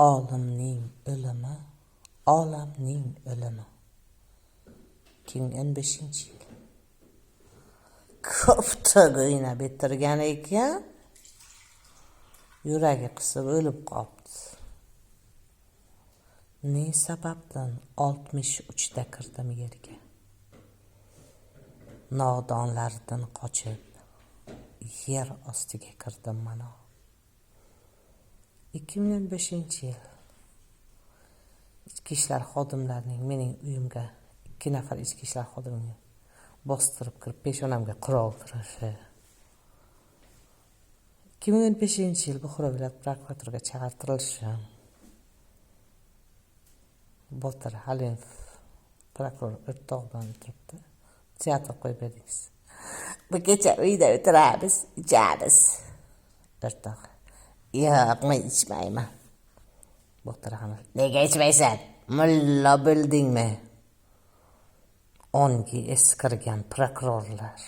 Olimning o'limi, olamning o'limi. 2015-yil. Ko'pta o'ynab bitirgan ekan, yuragi qisib o'lib qoldi. Ne sababdan 63da kirdim yerga. Nodonlardan qochib yer ostiga kirdim mana. 2005-yil. Ichki ishlar xodimlarining mening uyimga 2 nafar ichki ishlar xodimini bostirib kirib peshonamga qurol turishi. 2015-yil Buxoro viloyat prokuraturasiga chaqirtirilishim. Botir Halimov prokuror o'rtog'idan turibdi. Teatr qo'yib berdingiz. Bu kecha uyda o'tiramiz, ichamiz. O'rtog'. Yo'q, men ichmayman. Botir Halimov. Nega ichmaysan? Mulla bildingmi? Ongi eskirgan prokurorlar.